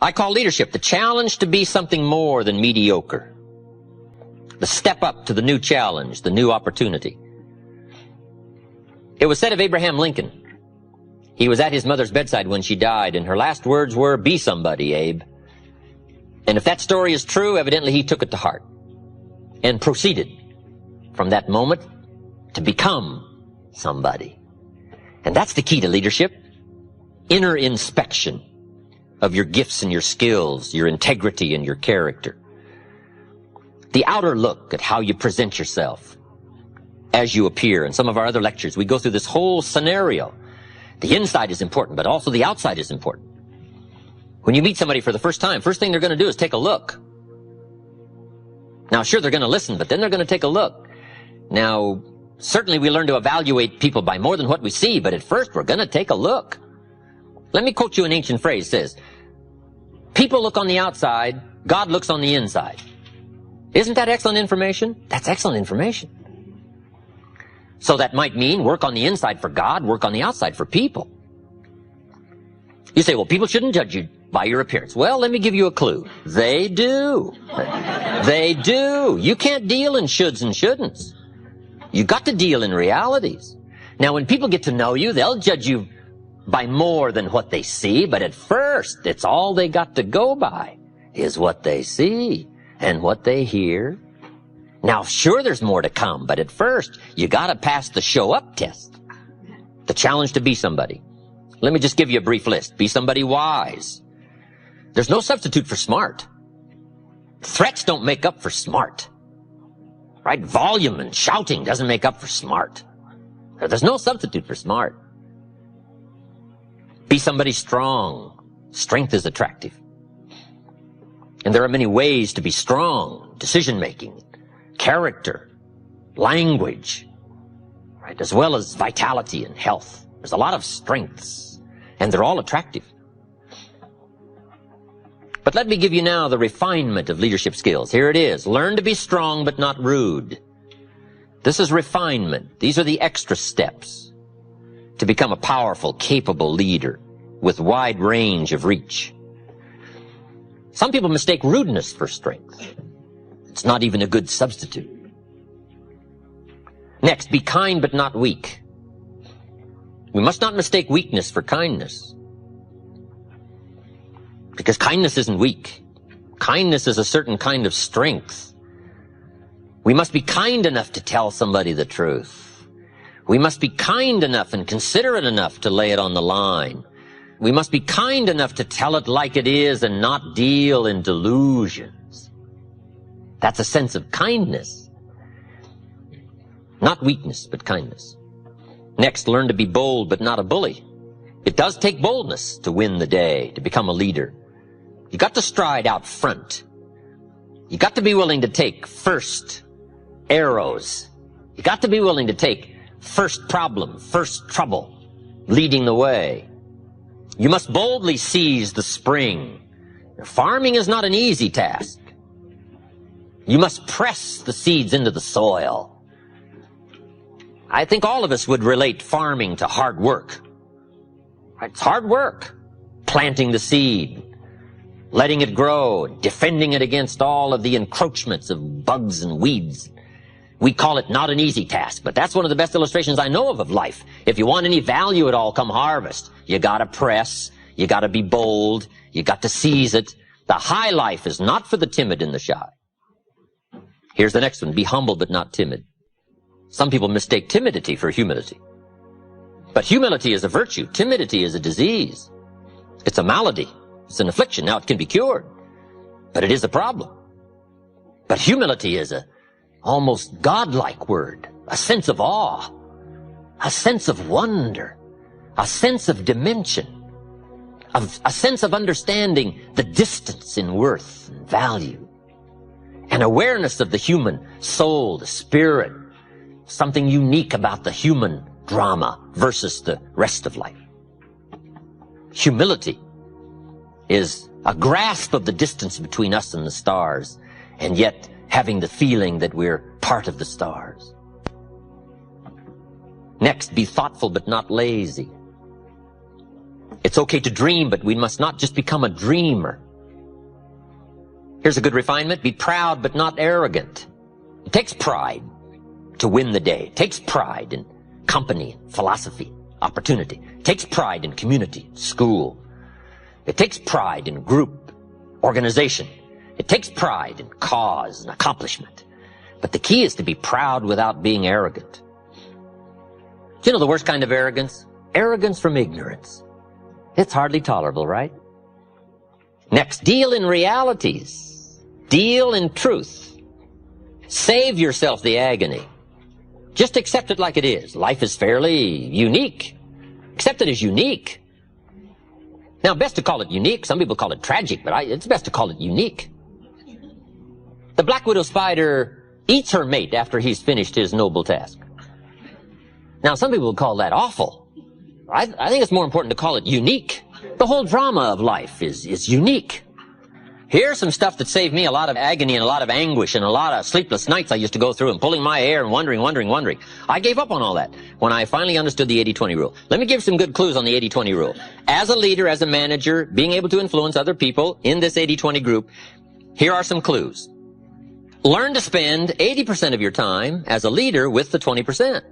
I call leadership the challenge to be something more than mediocre. The step up to the new challenge, the new opportunity. It was said of Abraham Lincoln, he was at his mother's bedside when she died, and her last words were, "Be somebody, Abe." And if that story is true, evidently he took it to heart and proceeded from that moment to become somebody. And that's the key to leadership. Inner inspection of your gifts and your skills, your integrity and your character. The outer look at how you present yourself as you appear. In some of our other lectures, we go through this whole scenario. The inside is important, but also the outside is important. When you meet somebody for the first time, first thing they're going to do is take a look. Now, sure, they're going to listen, but then they're going to take a look. Now, certainly we learn to evaluate people by more than what we see, but at first we're going to take a look. Let me quote you an ancient phrase. It says, "People look on the outside, God looks on the inside." Isn't that excellent information? That's excellent information. So that might mean work on the inside for God, work on the outside for people. You say, well, people shouldn't judge you by your appearance. Well, let me give you a clue. They do. They do. You can't deal in shoulds and shouldn'ts. You got to deal in realities. Now, when people get to know you, they'll judge you by more than what they see, but at first, it's all they got to go by is what they see and what they hear. Now, sure, there's more to come, but at first, you got to pass the show-up test, the challenge to be somebody. Let me just give you a brief list. Be somebody wise. There's no substitute for smart. Threats don't make up for smart. Right? Volume and shouting doesn't make up for smart. There's no substitute for smart. Be somebody strong. Strength is attractive. And there are many ways to be strong. Decision-making, character, language, right? As well as vitality and health. There's a lot of strengths, and they're all attractive. But let me give you now the refinement of leadership skills. Here it is. Learn to be strong but not rude. This is refinement. These are the extra steps to become a powerful, capable leader with wide range of reach. Some people mistake rudeness for strength. It's not even a good substitute. Next, be kind but not weak. We must not mistake weakness for kindness. Because kindness isn't weak. Kindness is a certain kind of strength. We must be kind enough to tell somebody the truth. We must be kind enough and considerate enough to lay it on the line. We must be kind enough to tell it like it is and not deal in delusions. That's a sense of kindness. Not weakness, but kindness. Next, learn to be bold but not a bully. It does take boldness to win the day, to become a leader. You got to stride out front. You got to be willing to take first arrows. You got to be willing to take first problem, first trouble, leading the way. You must boldly seize the spring. Farming is not an easy task. You must press the seeds into the soil. I think all of us would relate farming to hard work. It's hard work. Planting the seed, letting it grow, defending it against all of the encroachments of bugs and weeds. We call it not an easy task, but that's one of the best illustrations I know of life. If you want any value at all come harvest, you gotta press, you gotta be bold, you got to seize it. The high life is not for the timid and the shy. Here's the next one. Be humble but not timid. Some people mistake timidity for humility. But humility is a virtue. Timidity is a disease. It's a malady. It's an affliction. Now it can be cured, but it is a problem. But humility is a almost godlike word, a sense of awe, a sense of wonder, a sense of dimension, a sense of understanding the distance in worth and value, an awareness of the human soul, the spirit, something unique about the human drama versus the rest of life. Humility is a grasp of the distance between us and the stars, and yet having the feeling that we're part of the stars. Next, be thoughtful but not lazy. It's okay to dream, but we must not just become a dreamer. Here's a good refinement. Be proud but not arrogant. It takes pride to win the day. It takes pride in company, philosophy, opportunity. It takes pride in community, school. It takes pride in group, organization. It takes pride in cause and accomplishment. But the key is to be proud without being arrogant. Do you know the worst kind of arrogance? Arrogance from ignorance. It's hardly tolerable, right? Next, deal in realities. Deal in truth. Save yourself the agony. Just accept it like it is. Life is fairly unique. Accept it as unique. Now, best to call it unique. Some people call it tragic, but it's best to call it unique. The black widow spider eats her mate after he's finished his noble task. Now, some people would call that awful. I think it's more important to call it unique. The whole drama of life is unique. Here's some stuff that saved me a lot of agony and a lot of anguish and a lot of sleepless nights I used to go through and pulling my hair and wondering. I gave up on all that when I finally understood the 80-20 rule. Let me give some good clues on the 80-20 rule. As a leader, as a manager, being able to influence other people in this 80-20 group, here are some clues. Learn to spend 80% of your time as a leader with the 20%.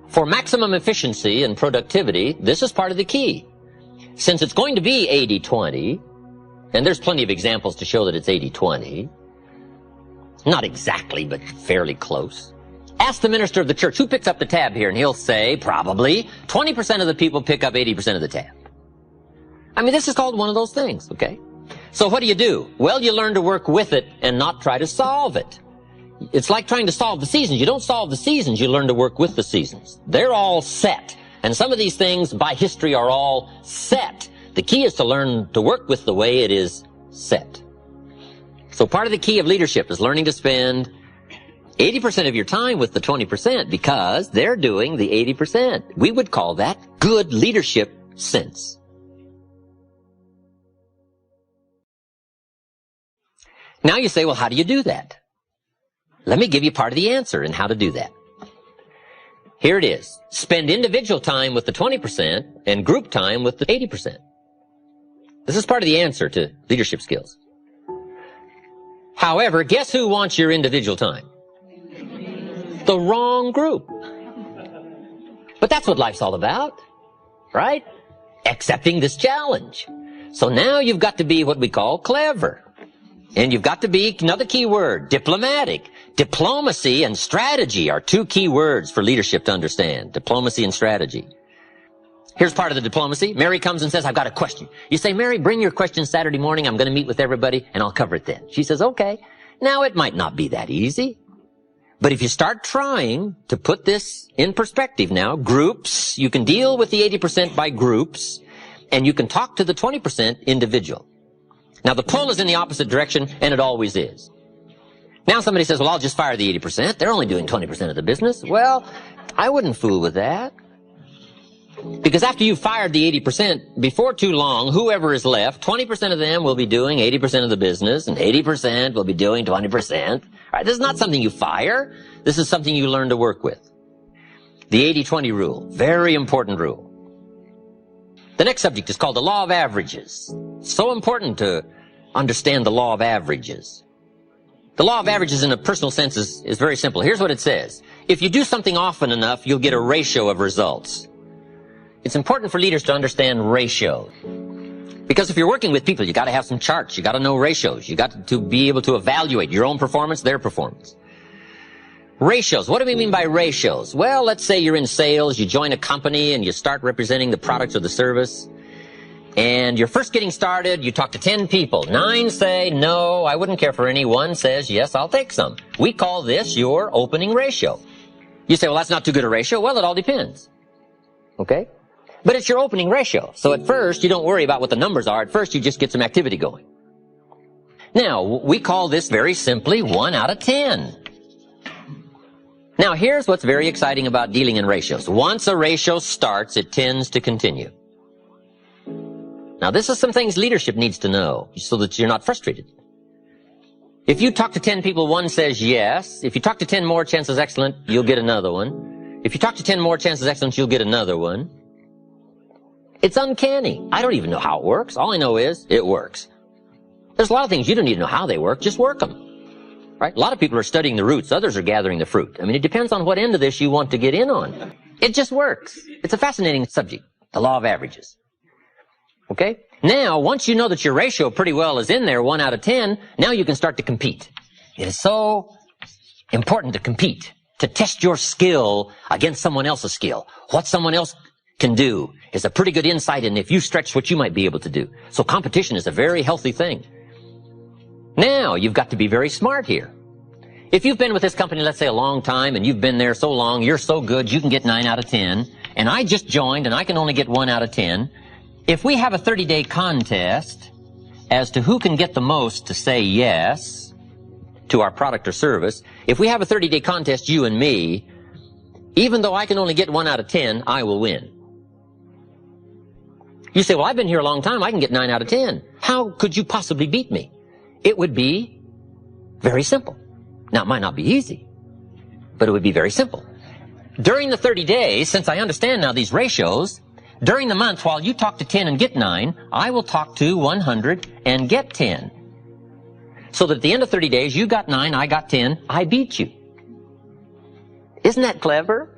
For maximum efficiency and productivity, this is part of the key. Since it's going to be 80-20, and there's plenty of examples to show that it's 80-20, not exactly, but fairly close. Ask the minister of the church who picks up the tab here, and he'll say, probably, 20% of the people pick up 80% of the tab. I mean, this is called one of those things, okay? So what do? Well, you learn to work with it and not try to solve it. It's like trying to solve the seasons. You don't solve the seasons, you learn to work with the seasons. They're all set. And some of these things by history are all set. The key is to learn to work with the way it is set. So part of the key of leadership is learning to spend 80% of your time with the 20% because they're doing the 80%. We would call that good leadership sense. Now you say, well, how do you do that? Let me give you part of the answer in how to do that. Here it is. Spend individual time with the 20% and group time with the 80%. This is part of the answer to leadership skills. However, guess who wants your individual time? The wrong group. But that's what life's all about, right? Accepting this challenge. So now you've got to be what we call clever. And you've got to be, another key word, diplomatic. Diplomacy and strategy are two key words for leadership to understand. Diplomacy and strategy. Here's part of the diplomacy. Mary comes and says, I've got a question. You say, Mary, bring your question Saturday morning. I'm going to meet with everybody and I'll cover it then. She says, okay. Now, it might not be that easy. But if you start trying to put this in perspective now, groups, you can deal with the 80% by groups and you can talk to the 20% individual. Now, the pull is in the opposite direction, and it always is. Now somebody says, well, I'll just fire the 80%. They're only doing 20% of the business. Well, I wouldn't fool with that. Because after you've fired the 80%, before too long, whoever is left, 20% of them will be doing 80% of the business, and 80% will be doing 20%. All right, this is not something you fire. This is something you learn to work with. The 80-20 rule, very important rule. The next subject is called the law of averages. So important to understand the law of averages. The law of averages in a personal sense is very simple. Here's what it says. If you do something often enough, you'll get a ratio of results. It's important for leaders to understand ratios. Because if you're working with people, you got to have some charts. You got to know ratios. You got to be able to evaluate your own performance, their performance. Ratios. What do we mean by ratios? Well, let's say you're in sales, you join a company and you start representing the product or the service. And you're first getting started, you talk to 10 people. 9 say, no, I wouldn't care for any. 1 says, yes, I'll take some. We call this your opening ratio. You say, well, that's not too good a ratio. Well, it all depends. Okay? But it's your opening ratio. So at first, you don't worry about what the numbers are. At first, you just get some activity going. Now, we call this very simply 1 out of 10. Now, here's what's very exciting about dealing in ratios. Once a ratio starts, it tends to continue. Now, this is some things leadership needs to know so that you're not frustrated. If you talk to 10 people, 1 says yes. If you talk to 10 more, chances excellent, you'll get another one. If you talk to 10 more, chances excellent, you'll get another one. It's uncanny. I don't even know how it works. All I know is it works. There's a lot of things you don't need to know how they work, just work them. Right? A lot of people are studying the roots, others are gathering the fruit. I mean, it depends on what end of this you want to get in on. It just works. It's a fascinating subject, the law of averages. Okay? Now, once you know that your ratio pretty well is in there, 1 out of 10, now you can start to compete. It is so important to compete, to test your skill against someone else's skill. What someone else can do is a pretty good insight in if you stretch what you might be able to do. So competition is a very healthy thing. Now, you've got to be very smart here. If you've been with this company, let's say a long time, and you've been there so long, you're so good, you can get 9 out of 10, and I just joined and I can only get 1 out of 10, if we have a 30-day contest as to who can get the most to say yes to our product or service, if we have a 30-day contest, you and me, even though I can only get 1 out of 10, I will win. You say, well, I've been here a long time, I can get 9 out of 10. How could you possibly beat me? It would be very simple. Now, it might not be easy, but it would be very simple. During the 30 days, since I understand now these ratios, during the month, while you talk to 10 and get 9, I will talk to 100 and get 10. So that at the end of 30 days, you got 9, I got 10, I beat you. Isn't that clever?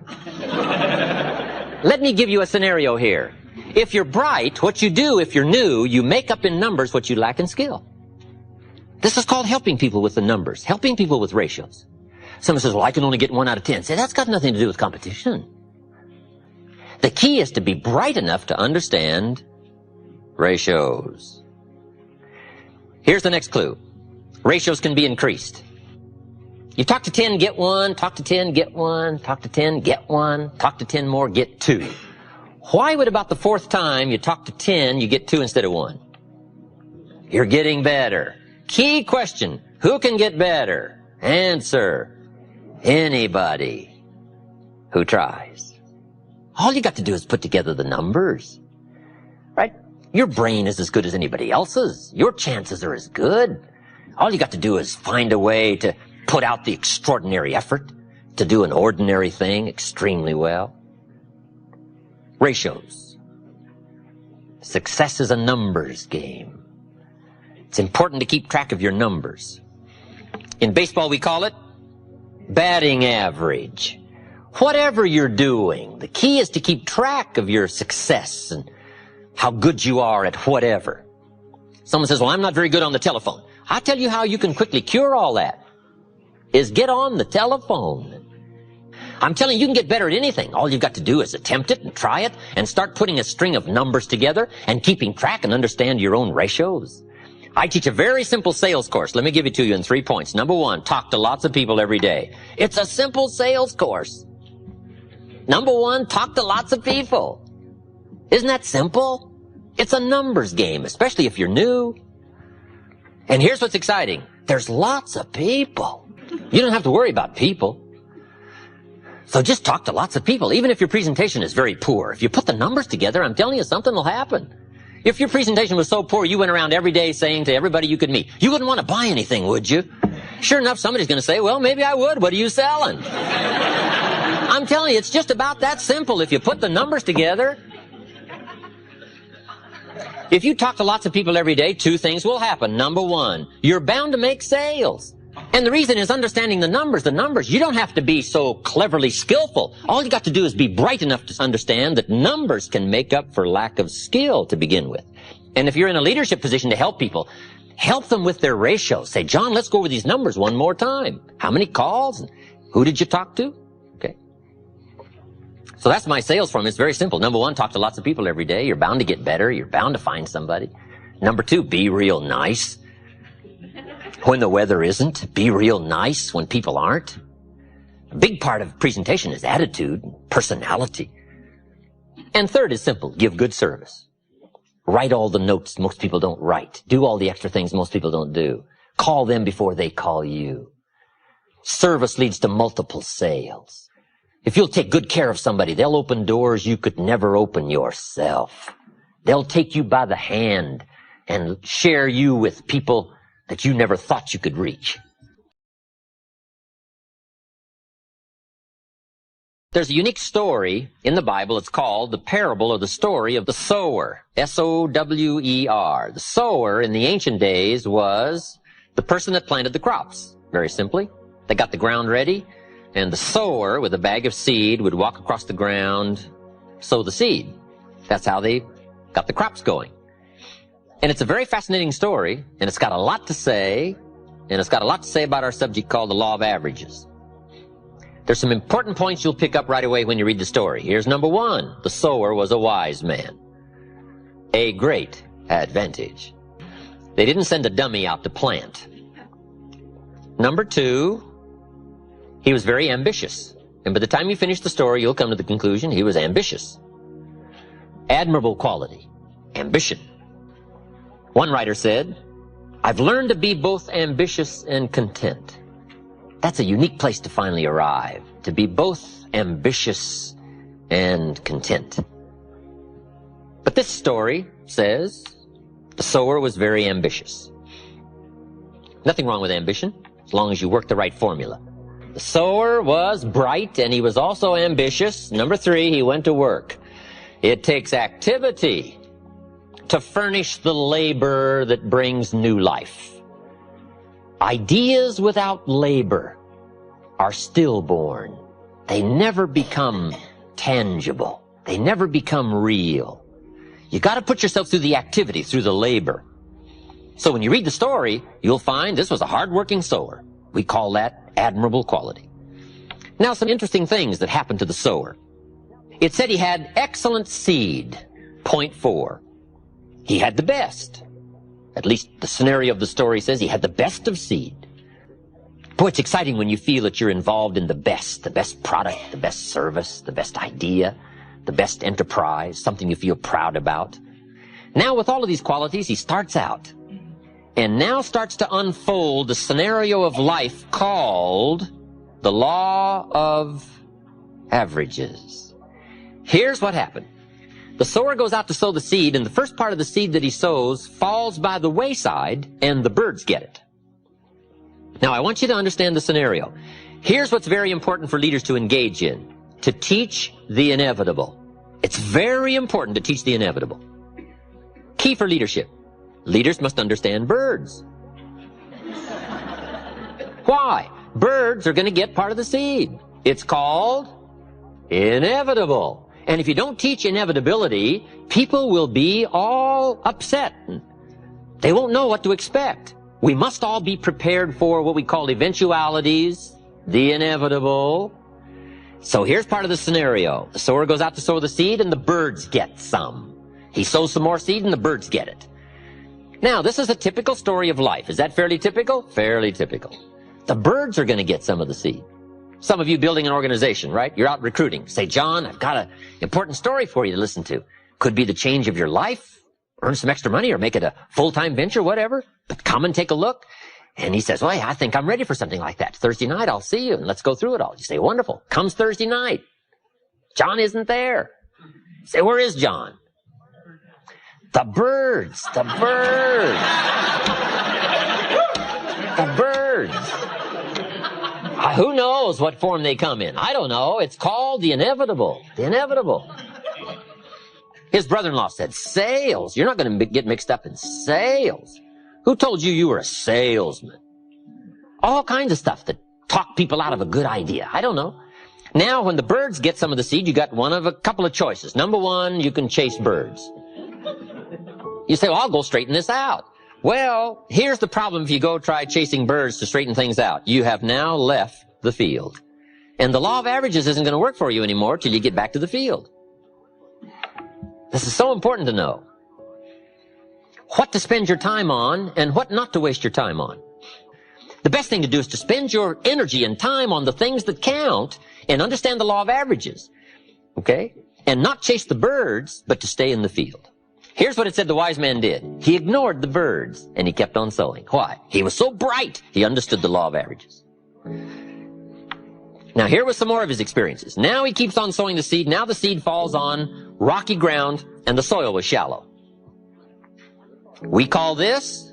Let me give you a scenario here. If you're bright, what you do if you're new, you make up in numbers what you lack in skill. This is called helping people with the numbers, helping people with ratios. Someone says, well, I can only get 1 out of 10. Say, that's got nothing to do with competition. The key is to be bright enough to understand ratios. Here's the next clue. Ratios can be increased. You talk to 10, get 1, talk to 10, get 1, talk to 10, get 1, talk to 10 more, get 2. Why would about the 4th time you talk to 10, you get 2 instead of 1? You're getting better. Key question, who can get better? Answer, anybody who tries. All you got to do is put together the numbers, right? Your brain is as good as anybody else's. Your chances are as good. All you got to do is find a way to put out the extraordinary effort to do an ordinary thing extremely well. Ratios. Success is a numbers game. It's important to keep track of your numbers. In baseball, we call it batting average. Whatever you're doing, the key is to keep track of your success and how good you are at whatever. Someone says, well, I'm not very good on the telephone. I'll tell you how you can quickly cure all that, is get on the telephone. I'm telling you, you can get better at anything. All you've got to do is attempt it and try it and start putting a string of numbers together and keeping track and understand your own ratios. I teach a very simple sales course. Let me give it to you in 3 points. Number 1, talk to lots of people every day. It's a simple sales course. Number 1, talk to lots of people. Isn't that simple? It's a numbers game, especially if you're new. And here's what's exciting. There's lots of people. You don't have to worry about people. So just talk to lots of people, even if your presentation is very poor. If you put the numbers together, I'm telling you, something will happen. If your presentation was so poor you went around every day saying to everybody you could meet, you wouldn't want to buy anything, would you? Sure enough, somebody's going to say, well, maybe I would. What are you selling? I'm telling you, it's just about that simple. If you put the numbers together, if you talk to lots of people every day, 2 things will happen. Number 1, you're bound to make sales. And the reason is understanding the numbers. The numbers, you don't have to be so cleverly skillful. All you got to do is be bright enough to understand that numbers can make up for lack of skill to begin with. And if you're in a leadership position to help people, help them with their ratios. Say, John, let's go over these numbers one more time. How many calls? Who did you talk to? Okay. So that's my sales form. It's very simple. Number 1, talk to lots of people every day. You're bound to get better. You're bound to find somebody. Number 2, be real nice. When the weather isn't, be real nice when people aren't. A big part of presentation is attitude, personality. And 3rd is simple, give good service. Write all the notes most people don't write. Do all the extra things most people don't do. Call them before they call you. Service leads to multiple sales. If you'll take good care of somebody, they'll open doors you could never open yourself. They'll take you by the hand and share you with people that you never thought you could reach. There's a unique story in the Bible. It's called the parable of the story of the sower. S-O-W-E-R. The sower in the ancient days was the person that planted the crops. Very simply. They got the ground ready, and the sower with a bag of seed would walk across the ground, sow the seed. That's how they got the crops going. And it's a very fascinating story, and it's got a lot to say, and it's got a lot to say about our subject called the law of averages. There's some important points you'll pick up right away when you read the story. Here's number one. The sower was a wise man. A great advantage. They didn't send a dummy out to plant. Number two, he was very ambitious. And by the time you finish the story, you'll come to the conclusion he was ambitious. Admirable quality. Ambition. One writer said, I've learned to be both ambitious and content. That's a unique place to finally arrive, to be both ambitious and content. But this story says the sower was very ambitious. Nothing wrong with ambition, as long as you work the right formula. The sower was bright, and he was also ambitious. Number three, he went to work. It takes activity to furnish the labor that brings new life. Ideas without labor are stillborn. They never become tangible. They never become real. You got to put yourself through the activity, through the labor. So when you read the story, you'll find this was a hard-working sower. We call that admirable quality. Now, some interesting things that happened to the sower. It said he had excellent seed. Point 4. He had the best. At least the scenario of the story says he had the best of seed. Boy, it's exciting when you feel that you're involved in the best product, the best service, the best idea, the best enterprise, something you feel proud about. Now, with all of these qualities, he starts out and now starts to unfold the scenario of life called the law of averages. Here's what happened. The sower goes out to sow the seed, and the first part of the seed that he sows falls by the wayside, and the birds get it. Now, I want you to understand the scenario. Here's what's very important for leaders to engage in: to teach the inevitable. It's very important to teach the inevitable. Key for leadership. Leaders must understand birds. Why? Birds are going to get part of the seed. It's called inevitable. And if you don't teach inevitability, people will be all upset. They won't know what to expect. We must all be prepared for what we call eventualities, the inevitable. So here's part of the scenario. The sower goes out to sow the seed, and the birds get some. He sows some more seed, and the birds get it. Now, this is a typical story of life. Is that fairly typical? Fairly typical. The birds are going to get some of the seed. Some of you building an organization, right? You're out recruiting. Say, John, I've got an important story for you to listen to. Could be the change of your life, earn some extra money, or make it a full-time venture, whatever. But come and take a look. And he says, well, I think I'm ready for something like that. Thursday night, I'll see you, and let's go through it all. You say, wonderful. Comes Thursday night. John isn't there. You say, where is John? The birds. The birds. The birds. Who knows what form they come in? I don't know. It's called the inevitable. The inevitable. His brother-in-law said, sales? You're not going to get mixed up in sales. Who told you you were a salesman? All kinds of stuff that talk people out of a good idea. I don't know. Now, when the birds get some of the seed, you got one of a couple of choices. Number one, you can chase birds. You say, well, I'll go straighten this out. Well, here's the problem if you go try chasing birds to straighten things out. You have now left the field. And the law of averages isn't going to work for you anymore till you get back to the field. This is so important to know. What to spend your time on and what not to waste your time on. The best thing to do is to spend your energy and time on the things that count and understand the law of averages. Okay? And not chase the birds, but to stay in the field. Here's what it said the wise man did. He ignored the birds, and he kept on sowing. Why? He was so bright, he understood the law of averages. Now, here was some more of his experiences. Now he keeps on sowing the seed. Now the seed falls on rocky ground, and the soil was shallow. We call this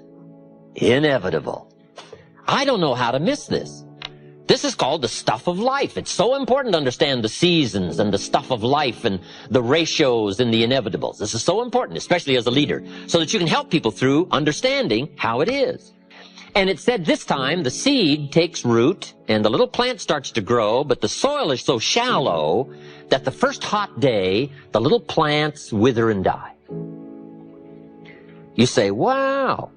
inevitable. I don't know how to miss this. This is called the stuff of life. It's so important to understand the seasons and the stuff of life and the ratios and the inevitables. This is so important, especially as a leader, so that you can help people through understanding how it is. And it said this time the seed takes root and the little plant starts to grow, but the soil is so shallow that the first hot day, the little plants wither and die. You say, wow,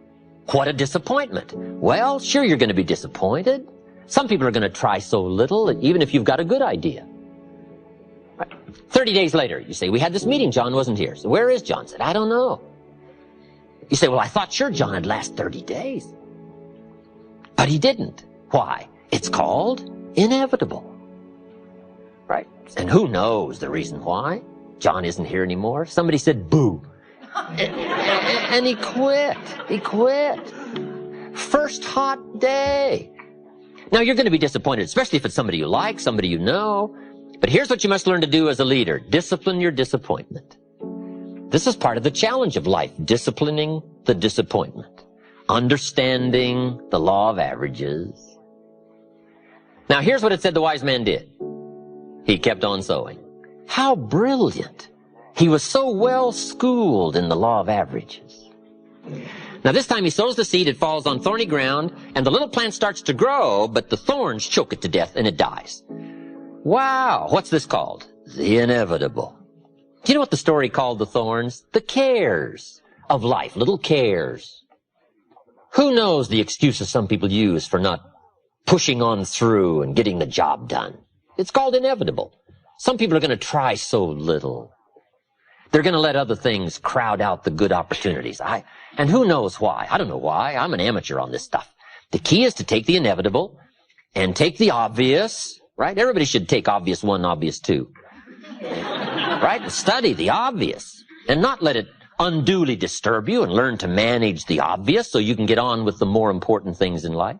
what a disappointment. Well, sure, you're going to be disappointed. Some people are going to try so little, even if you've got a good idea. 30 days later, you say, we had this meeting, John wasn't here. So where is John? Said, I don't know. You say, well, I thought sure John had last 30 days. But he didn't. Why? It's called inevitable. Right? And who knows the reason why? John isn't here anymore. Somebody said, boo. And he quit. He quit. First hot day. Now, you're going to be disappointed, especially if it's somebody you like, somebody you know. But here's what you must learn to do as a leader. Discipline your disappointment. This is part of the challenge of life, disciplining the disappointment, understanding the law of averages. Now, here's what it said the wise man did. He kept on sowing. How brilliant. He was so well schooled in the law of averages. Now this time he sows the seed, it falls on thorny ground, and the little plant starts to grow, but the thorns choke it to death and it dies. Wow, what's this called? The inevitable. Do you know what the story called the thorns? The cares of life, little cares. Who knows the excuses some people use for not pushing on through and getting the job done? It's called inevitable. Some people are going to try so little. They're going to let other things crowd out the good opportunities. And who knows why? I don't know why. I'm an amateur on this stuff. The key is to take the inevitable and take the obvious, right? Everybody should take obvious 1, obvious 2. Right? Study the obvious and not let it unduly disturb you, and learn to manage the obvious so you can get on with the more important things in life.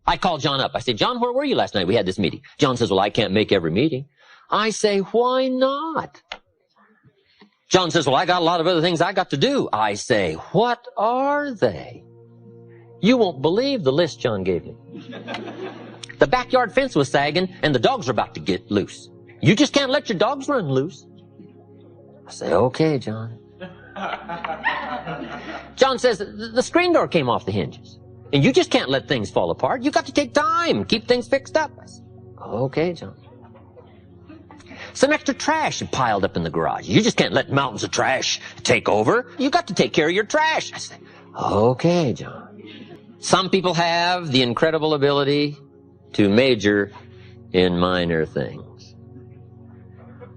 I called John up. I said, John, where were you last night? We had this meeting. John says, well, I can't make every meeting. I say, why not? John says, well, I got a lot of other things I got to do. I say, what are they? You won't believe the list John gave me. The backyard fence was sagging and the dogs are about to get loose. You just can't let your dogs run loose. I say, okay, John. John says, the screen door came off the hinges. And you just can't let things fall apart. You got to take time, keep things fixed up. I said, okay, John. Some extra trash had piled up in the garage. You just can't let mountains of trash take over. You got to take care of your trash. I said, okay, John. Some people have the incredible ability to major in minor things.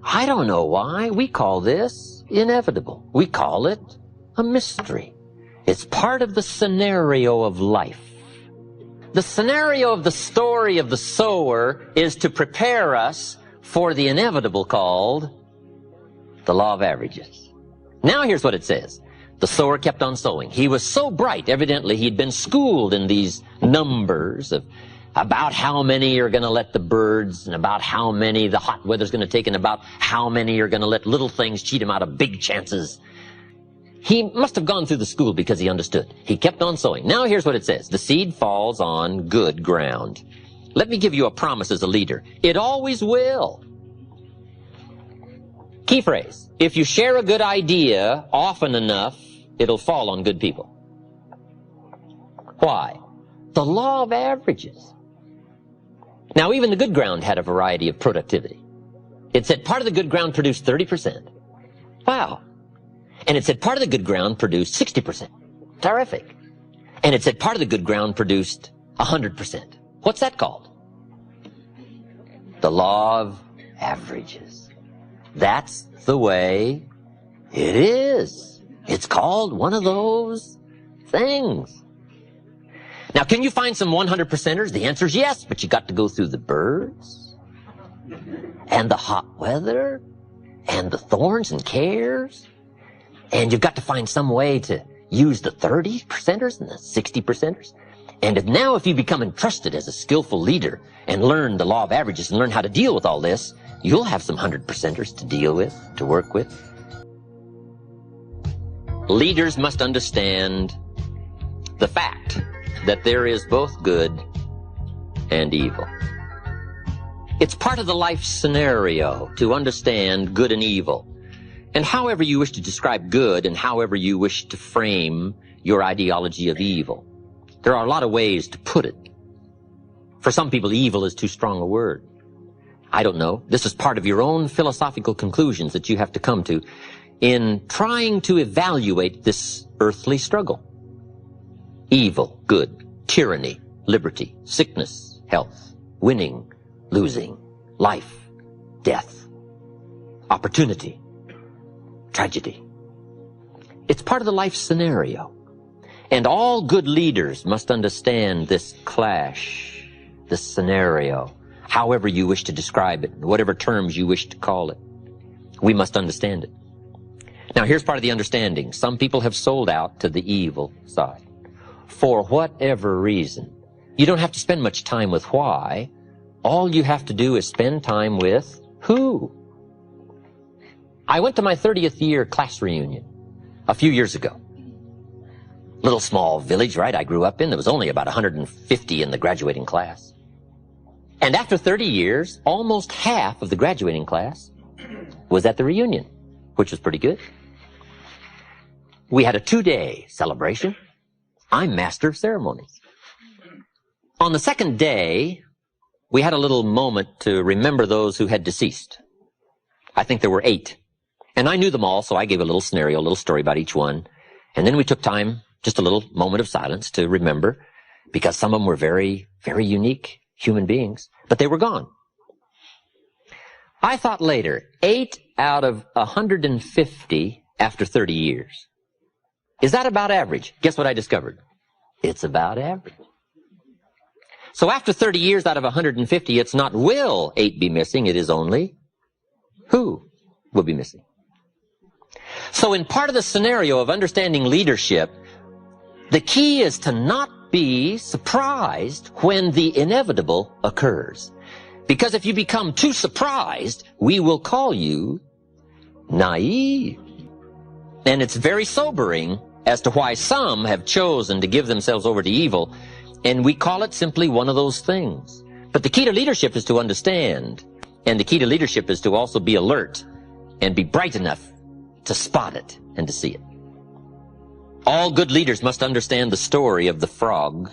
I don't know why. We call this inevitable. We call it a mystery. It's part of the scenario of life. The scenario of the story of the sower is to prepare us for the inevitable called the law of averages. Now here's what it says. The sower kept on sowing. He was so bright, evidently he'd been schooled in these numbers of about how many are going to let the birds, and about how many the hot weather's going to take, and about how many are going to let little things cheat him out of big chances. He must have gone through the school because he understood. He kept on sowing. Now here's what it says. The seed falls on good ground. Let me give you a promise as a leader. It always will. Key phrase. If you share a good idea often enough, it'll fall on good people. Why? The law of averages. Now even the good ground had a variety of productivity. It said part of the good ground produced 30%. Wow. And it said part of the good ground produced 60%. Terrific. And it said part of the good ground produced 100%. What's that called? The law of averages. That's the way it is. It's called one of those things. Now, can you find some 100%ers? The answer is yes, but you got to go through the birds and the hot weather and the thorns and cares. And you've got to find some way to use the 30%ers and the 60%ers. And if you become entrusted as a skillful leader and learn the law of averages and learn how to deal with all this, you'll have some 100%ers to deal with, to work with. Leaders must understand the fact that there is both good and evil. It's part of the life scenario to understand good and evil. And however you wish to describe good and however you wish to frame your ideology of evil, there are a lot of ways to put it. For some people, evil is too strong a word. I don't know. This is part of your own philosophical conclusions that you have to come to in trying to evaluate this earthly struggle. Evil, good, tyranny, liberty, sickness, health, winning, losing, life, death, opportunity, tragedy. It's part of the life scenario. And all good leaders must understand this clash, this scenario, however you wish to describe it, whatever terms you wish to call it. We must understand it. Now, here's part of the understanding. Some people have sold out to the evil side. For whatever reason. You don't have to spend much time with why. All you have to do is spend time with who. I went to my 30th year class reunion a few years ago. Little small village, right, I grew up in. There was only about 150 in the graduating class. And after 30 years, almost half of the graduating class was at the reunion, which was pretty good. We had a 2-day celebration. I'm master of ceremonies. On the second day, we had a little moment to remember those who had deceased. I think there were 8. And I knew them all, so I gave a little scenario, a little story about each one. And then we took time, just a little moment of silence to remember, because some of them were very, very unique human beings, but they were gone. I thought later, 8 out of 150 after 30 years. Is that about average? Guess what I discovered? It's about average. So after 30 years out of 150, it's not will 8 be missing, it is only who will be missing. So in part of the scenario of understanding leadership, the key is to not be surprised when the inevitable occurs. Because if you become too surprised, we will call you naive. And it's very sobering as to why some have chosen to give themselves over to evil, and we call it simply one of those things. But the key to leadership is to understand, and the key to leadership is to also be alert and be bright enough to spot it and to see it. All good leaders must understand the story of the frog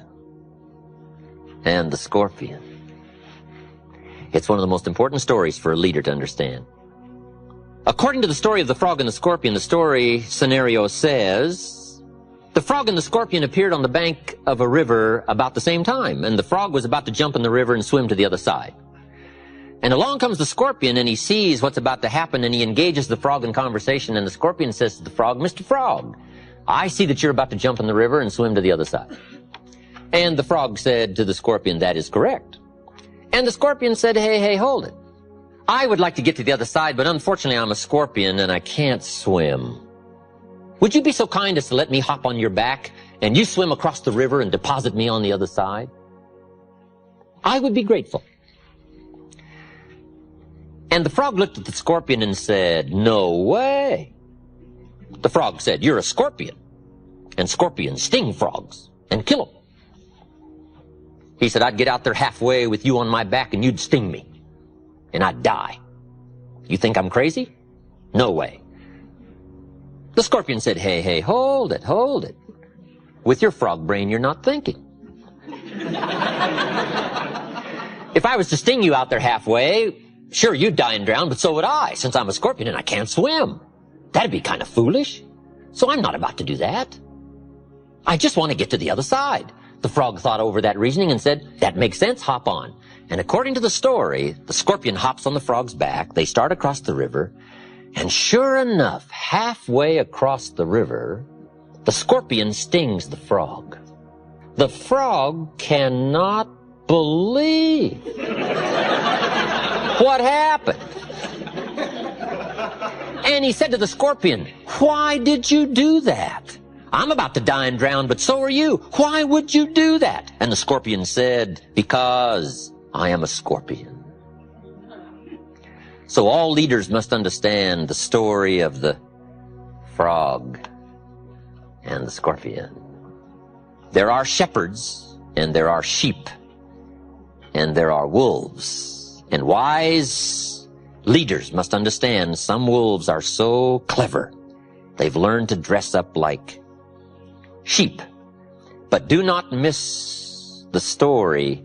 and the scorpion. It's one of the most important stories for a leader to understand. According to the story of the frog and the scorpion, the story scenario says, the frog and the scorpion appeared on the bank of a river about the same time, and the frog was about to jump in the river and swim to the other side. And along comes the scorpion, and he sees what's about to happen, and he engages the frog in conversation, and the scorpion says to the frog, "Mr. Frog, I see that you're about to jump in the river and swim to the other side." And the frog said to the scorpion, "That is correct." And the scorpion said, "Hey, hold it. I would like to get to the other side, but unfortunately I'm a scorpion and I can't swim. Would you be so kind as to let me hop on your back and you swim across the river and deposit me on the other side? I would be grateful." And the frog looked at the scorpion and said, "No way." The frog said, "You're a scorpion, and scorpions sting frogs and kill them." He said, "I'd get out there halfway with you on my back and you'd sting me, and I'd die. You think I'm crazy? No way." The scorpion said, Hey, hold it. With your frog brain, you're not thinking. If I was to sting you out there halfway, sure, you'd die and drown, but so would I, since I'm a scorpion and I can't swim. That'd be kind of foolish. So I'm not about to do that. I just want to get to the other side." The frog thought over that reasoning and said, "That makes sense, hop on." And according to the story, the scorpion hops on the frog's back, they start across the river, and sure enough, halfway across the river, the scorpion stings the frog. The frog cannot believe what happened. And he said to the scorpion, "Why did you do that? I'm about to die and drown, but so are you. Why would you do that?" And the scorpion said, "Because I am a scorpion." So all leaders must understand the story of the frog and the scorpion. There are shepherds, and there are sheep, and there are wolves. And wise leaders must understand some wolves are so clever, they've learned to dress up like sheep. But do not miss the story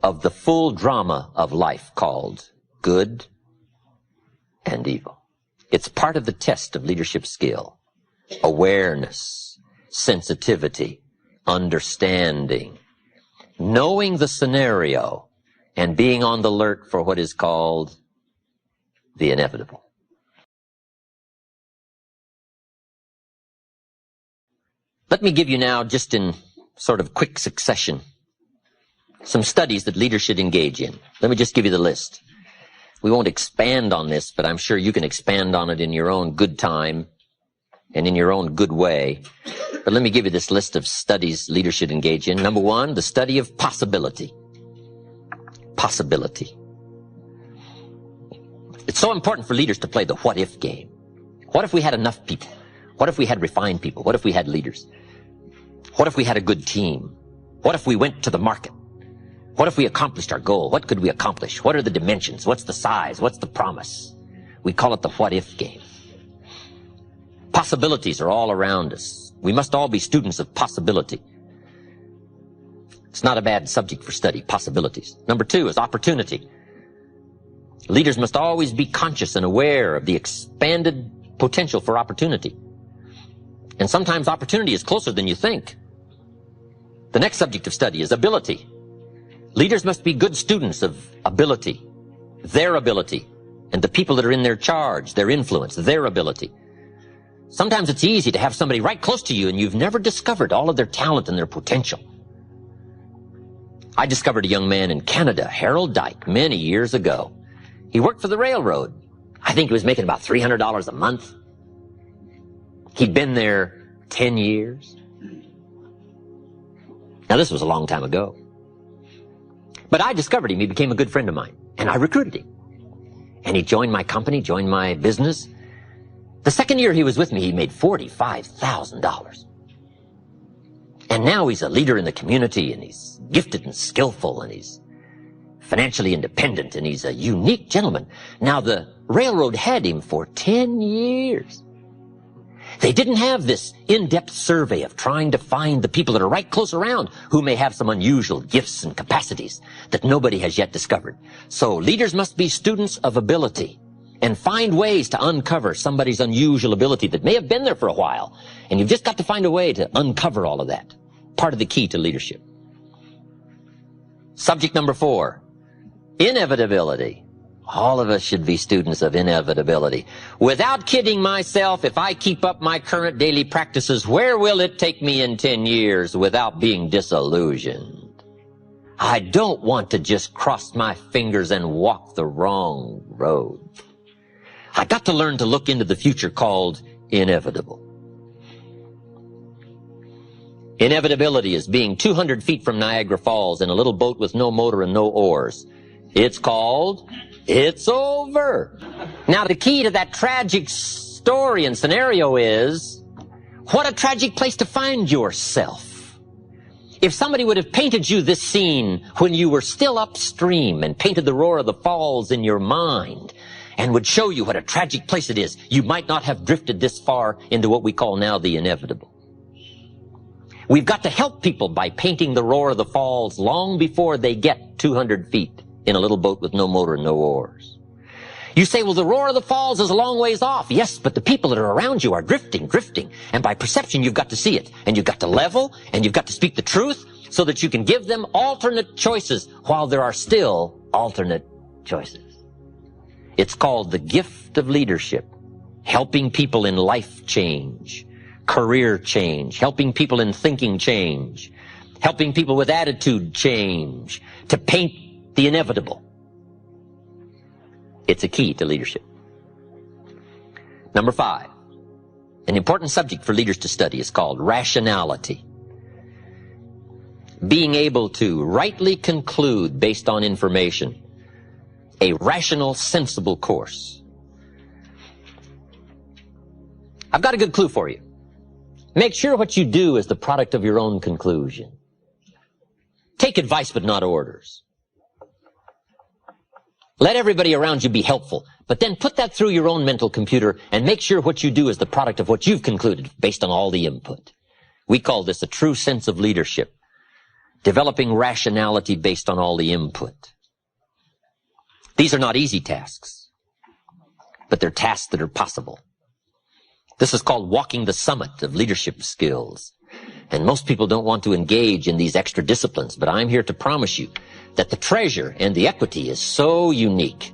of the full drama of life called good and evil. It's part of the test of leadership skill. Awareness, sensitivity, understanding, knowing the scenario, and being on the alert for what is called the inevitable. Let me give you now, just in sort of quick succession, some studies that leaders should engage in. Let me just give you the list. We won't expand on this, but I'm sure you can expand on it in your own good time and in your own good way. But let me give you this list of studies leaders should engage in. Number one, the study of possibility. Possibility. It's so important for leaders to play the what-if game. What if we had enough people? What if we had refined people? What if we had leaders? What if we had a good team? What if we went to the market? What if we accomplished our goal? What could we accomplish? What are the dimensions? What's the size? What's the promise? We call it the what-if game. Possibilities are all around us. We must all be students of possibility. It's not a bad subject for study, possibilities. Number two is opportunity. Leaders must always be conscious and aware of the expanded potential for opportunity. And sometimes opportunity is closer than you think. The next subject of study is ability. Leaders must be good students of ability, their ability, and the people that are in their charge, their influence, their ability. Sometimes it's easy to have somebody right close to you and you've never discovered all of their talent and their potential. I discovered a young man in Canada, Harold Dyke, many years ago. He worked for the railroad. I think he was making about $300 a month. He'd been there 10 years. Now, this was a long time ago. But I discovered him. He became a good friend of mine. And I recruited him. And he joined my company, joined my business. The second year he was with me, he made $45,000. And now he's a leader in the community, and he's gifted and skillful, and he's financially independent, and he's a unique gentleman. Now, the railroad had him for 10 years. They didn't have this in-depth survey of trying to find the people that are right close around who may have some unusual gifts and capacities that nobody has yet discovered. So leaders must be students of ability and find ways to uncover somebody's unusual ability that may have been there for a while. And you've just got to find a way to uncover all of that. Part of the key to leadership. Subject number 4, inevitability. All of us should be students of inevitability. Without kidding myself, if I keep up my current daily practices, where will it take me in 10 years without being disillusioned? I don't want to just cross my fingers and walk the wrong road. I got to learn to look into the future called inevitable. Inevitability is being 200 feet from Niagara Falls in a little boat with no motor and no oars. It's called It's Over. Now, the key to that tragic story and scenario is, what a tragic place to find yourself. If somebody would have painted you this scene when you were still upstream and painted the roar of the falls in your mind and would show you what a tragic place it is, you might not have drifted this far into what we call now the inevitable. We've got to help people by painting the roar of the falls long before they get 200 feet in a little boat with no motor and no oars. You say, well, the roar of the falls is a long ways off. Yes, but the people that are around you are drifting. And by perception, you've got to see it. And you've got to level, and you've got to speak the truth so that you can give them alternate choices while there are still alternate choices. It's called the gift of leadership, helping people in life change, career change, helping people in thinking change, helping people with attitude change, to paint the inevitable. It's a key to leadership. Number 5, an important subject for leaders to study is called rationality. Being able to rightly conclude based on information, a rational, sensible course. I've got a good clue for you. Make sure what you do is the product of your own conclusion. Take advice but not orders. Let everybody around you be helpful, but then put that through your own mental computer and make sure what you do is the product of what you've concluded based on all the input. We call this a true sense of leadership, developing rationality based on all the input. These are not easy tasks, but they're tasks that are possible. This is called walking the summit of leadership skills. And most people don't want to engage in these extra disciplines, but I'm here to promise you that the treasure and the equity is so unique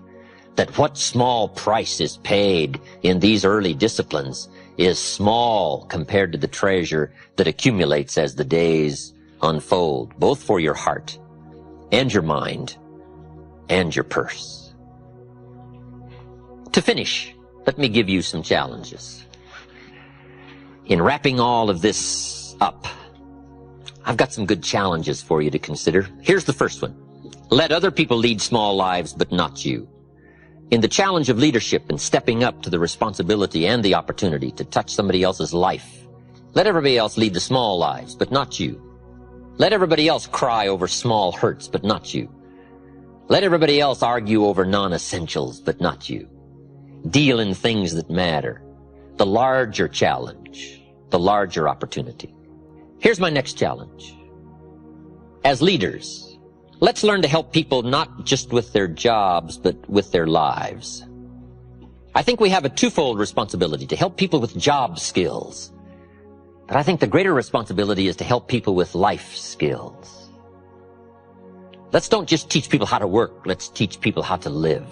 that what small price is paid in these early disciplines is small compared to the treasure that accumulates as the days unfold, both for your heart and your mind and your purse. To finish, let me give you some challenges. In wrapping all of this up, I've got some good challenges for you to consider. Here's the first one. Let other people lead small lives, but not you. In the challenge of leadership and stepping up to the responsibility and the opportunity to touch somebody else's life, let everybody else lead the small lives, but not you. Let everybody else cry over small hurts, but not you. Let everybody else argue over non-essentials, but not you. Deal in things that matter. The larger challenge, the larger opportunity. Here's my next challenge. As leaders, let's learn to help people not just with their jobs, but with their lives. I think we have a twofold responsibility to help people with job skills. But I think the greater responsibility is to help people with life skills. Let's don't just teach people how to work. Let's teach people how to live.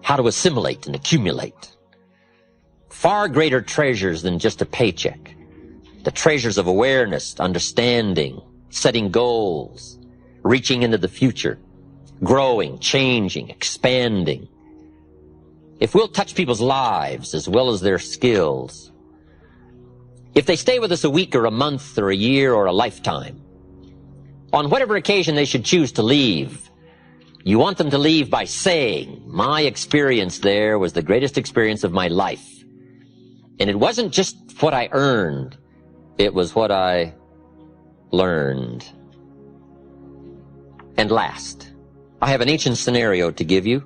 How to assimilate and accumulate. Far greater treasures than just a paycheck. The treasures of awareness, understanding, setting goals, reaching into the future, growing, changing, expanding. If we'll touch people's lives as well as their skills, if they stay with us a week or a month or a year or a lifetime, on whatever occasion they should choose to leave, you want them to leave by saying, my experience there was the greatest experience of my life. And it wasn't just what I earned, it was what I learned. And last, I have an ancient scenario to give you.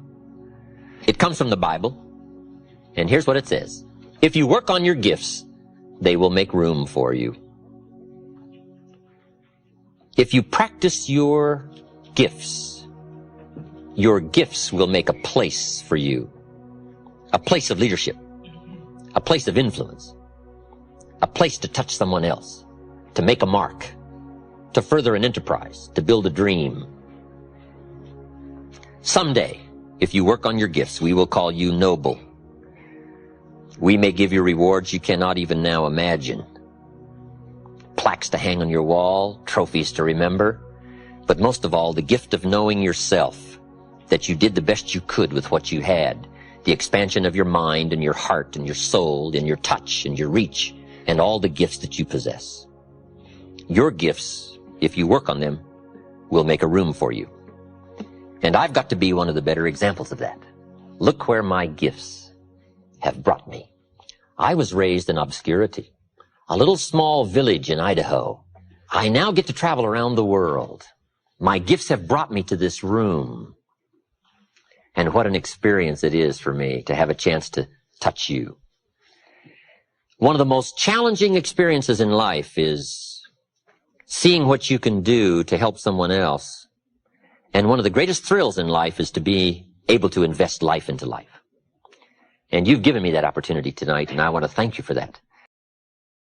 It comes from the Bible, and here's what it says. If you work on your gifts, they will make room for you. If you practice your gifts will make a place for you. A place of leadership. A place of influence. A place to touch someone else. To make a mark. To further an enterprise. To build a dream. Someday, if you work on your gifts, we will call you noble. We may give you rewards you cannot even now imagine. Plaques to hang on your wall, trophies to remember, but most of all, the gift of knowing yourself, that you did the best you could with what you had, the expansion of your mind and your heart and your soul and your touch and your reach and all the gifts that you possess. Your gifts, if you work on them, will make a room for you. And I've got to be one of the better examples of that. Look where my gifts have brought me. I was raised in obscurity, a little small village in Idaho. I now get to travel around the world. My gifts have brought me to this room. And what an experience it is for me to have a chance to touch you. One of the most challenging experiences in life is seeing what you can do to help someone else. And one of the greatest thrills in life is to be able to invest life into life. And you've given me that opportunity tonight, and I want to thank you for that.